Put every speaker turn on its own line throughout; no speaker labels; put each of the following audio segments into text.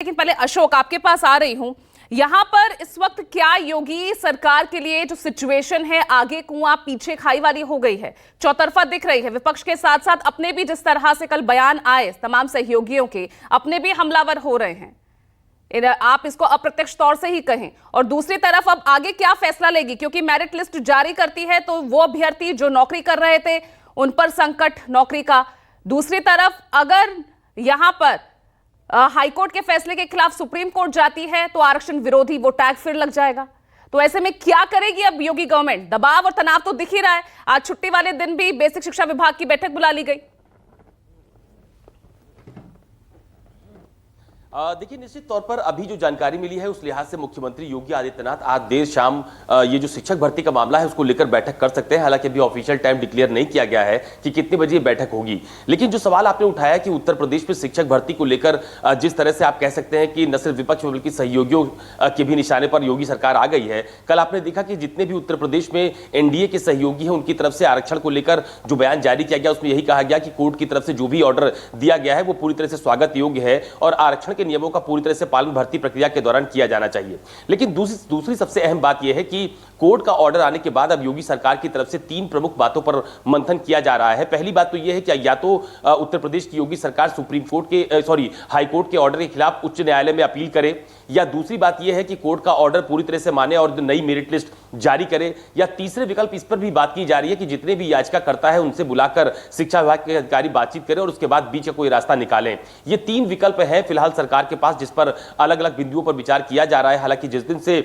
लेकिन पहले अशोक आपके पास आ रही हूं। यहां पर इस वक्त क्या योगी सरकार के लिए जो सिचुएशन है, आगे कुआं पीछे खाई वाली हो गई है, चौतरफा दिख रही है। विपक्ष के साथ साथ अपने भी जिस तरह से कल बयान आए तमाम सहयोगियों के, अपने भी हमलावर हो रहे हैं। आप इसको अप्रत्यक्ष तौर से ही कहें। और दूसरी तरफ अब आगे क्या फैसला लेगी, क्योंकि मेरिट लिस्ट जारी करती है तो वो अभ्यर्थी जो नौकरी कर रहे थे उन पर संकट नौकरी का। दूसरी तरफ अगर यहां पर हाईकोर्ट के फैसले के खिलाफ सुप्रीम कोर्ट जाती है तो आरक्षण विरोधी वो टैग फिर लग जाएगा। तो ऐसे में क्या करेगी अब योगी गवर्नमेंट? दबाव और तनाव तो दिख ही रहा है। आज छुट्टी वाले दिन भी बेसिक शिक्षा विभाग की बैठक बुला ली गई।
देखिए, निश्चित तौर पर अभी जो जानकारी मिली है उस लिहाज से मुख्यमंत्री योगी आदित्यनाथ आज देर शाम ये जो शिक्षक भर्ती का मामला है उसको लेकर बैठक कर सकते हैं। हालांकि अभी ऑफिशियल टाइम डिक्लेयर नहीं किया गया है कि कितने बजे बैठक होगी। लेकिन जो सवाल आपने उठाया कि उत्तर प्रदेश में शिक्षक भर्ती को लेकर जिस तरह से आप कह सकते हैं कि न सिर्फ विपक्ष बल्कि सहयोगियों के भी निशाने पर योगी सरकार आ गई है। कल आपने देखा कि जितने भी उत्तर प्रदेश में एनडीए के सहयोगी हैं उनकी तरफ से आरक्षण को लेकर जो बयान जारी किया गया उसमें यही कहा गया कि कोर्ट की तरफ से जो भी ऑर्डर दिया गया है वो पूरी तरह से स्वागत योग्य है और आरक्षण के नियमों का पूरी तरह से पालन भर्ती प्रक्रिया के दौरान किया जाना चाहिए। लेकिन दूसरी सबसे अहम बात यह है कि कोर्ट का ऑर्डर आने के बाद अब योगी सरकार की तरफ से तीन प्रमुख बातों पर मंथन किया जा रहा है। पहली बात तो यह है कि या तो उत्तर प्रदेश की योगी सरकार सुप्रीम कोर्ट के हाई कोर्ट के ऑर्डर के खिलाफ उच्च न्यायालय में अपील करे, या दूसरी बात यह है कि कोर्ट का ऑर्डर पूरी तरह से माने और नई मेरिट लिस्ट जारी करे, या तीसरे विकल्प इस पर भी बात की जा रही है कि जितने भी याचिका करता है उनसे बुलाकर शिक्षा विभाग के अधिकारी बातचीत करें और उसके बाद बीच का कोई रास्ता निकालें। ये तीन विकल्प हैं फिलहाल सरकार के पास, जिस पर अलग अलग बिंदुओं पर विचार किया जा रहा है। हालांकि जिस दिन से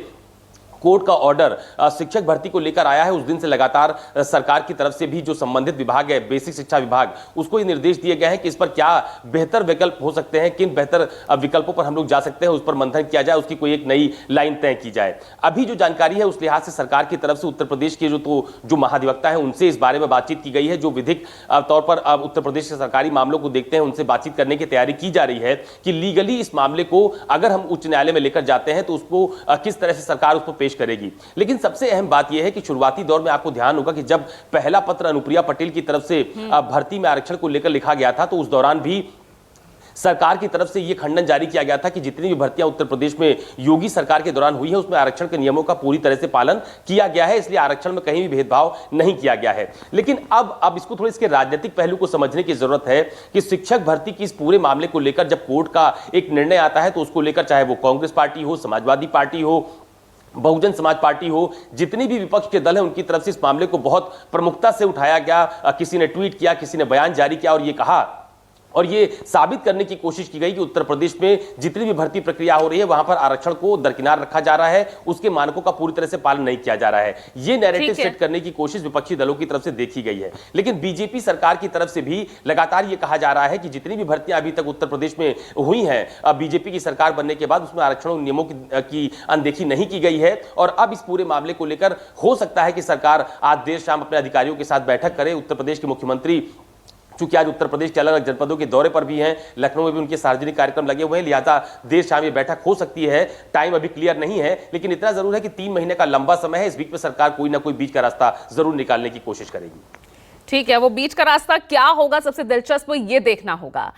कोर्ट का ऑर्डर शिक्षक भर्ती को लेकर आया है उस दिन से लगातार सरकार की तरफ से भी जो संबंधित विभाग है बेसिक शिक्षा विभाग, उसको ये निर्देश दिए गए हैं कि इस पर क्या बेहतर विकल्प हो सकते हैं, किन बेहतर विकल्पों पर हम लोग जा सकते हैं, उस पर मंथन किया जाए, उसकी कोई एक नई लाइन तय की जाए। अभी जो जानकारी है उस लिहाज से सरकार की तरफ से उत्तर प्रदेश के जो महाधिवक्ता है उनसे इस बारे में बातचीत की गई है। जो विधिक तौर पर उत्तर प्रदेश के सरकारी मामलों को देखते हैं उनसे बातचीत करने की तैयारी की जा रही है कि लीगली इस मामले को अगर हम उच्च न्यायालय में लेकर जाते हैं तो उसको किस तरह से सरकार उसको पेश करेगी। लेकिन सबसे अहम बात यह है कि शुरुआती दौर में आपको ध्यान होगा कि जब पहला पत्र अनुप्रिया पटेल की तरफ से भर्ती में आरक्षण को लेकर लिखा गया था तो उस दौरान भी सरकार की तरफ से यह खंडन जारी किया गया था कि जितनी भी भर्तियां उत्तर प्रदेश में योगी सरकार के दौरान हुई है उसमें आरक्षण के नियमों का पूरी तरह से पालन किया गया है, इसलिए आरक्षण में कहीं भी भेदभाव नहीं किया गया है। लेकिन अब इसको थोड़ी इसके राजनीतिक पहलू को समझने की जरूरत है कि शिक्षक भर्ती की इस पूरे मामले को लेकर जब कोर्ट का एक निर्णय आता है तो उसको लेकर चाहे वो कांग्रेस पार्टी हो, समाजवादी पार्टी हो, बहुजन समाज पार्टी हो, जितनी भी विपक्ष के दल हैं उनकी तरफ से इस मामले को बहुत प्रमुखता से उठाया गया। किसी ने ट्वीट किया, किसी ने बयान जारी किया और ये कहा और ये साबित करने की कोशिश की गई कि उत्तर प्रदेश में जितनी भी भर्ती प्रक्रिया हो रही है वहां पर आरक्षण को दरकिनार रखा जा रहा है, उसके मानकों का पूरी तरह से पालन नहीं किया जा रहा है। ये नैरेटिव सेट करने की कोशिश विपक्षी दलों की तरफ से देखी गई है। लेकिन बीजेपी सरकार की तरफ से भी लगातार ये कहा जा रहा है कि जितनी भी भर्तियां अभी तक उत्तर प्रदेश में हुई हैं बीजेपी की सरकार बनने के बाद उसमें आरक्षण नियमों की अनदेखी नहीं की गई है। और अब इस पूरे मामले को लेकर हो सकता है कि सरकार आज देर शाम अपने अधिकारियों के साथ बैठक करे। उत्तर प्रदेश के मुख्यमंत्री चूंकि आज उत्तर प्रदेश के अलग अलग जनपदों के दौरे पर भी हैं, लखनऊ में भी उनके सार्वजनिक कार्यक्रम लगे हुए हैं, लिहाजा देर शाम ये बैठक हो सकती है। टाइम अभी क्लियर नहीं है, लेकिन इतना जरूर है कि 3 महीने का लंबा समय है। इस बीच में सरकार कोई ना कोई बीच का रास्ता जरूर निकालने की कोशिश करेगी।
ठीक है, वो बीच का रास्ता क्या होगा सबसे दिलचस्प ये देखना होगा।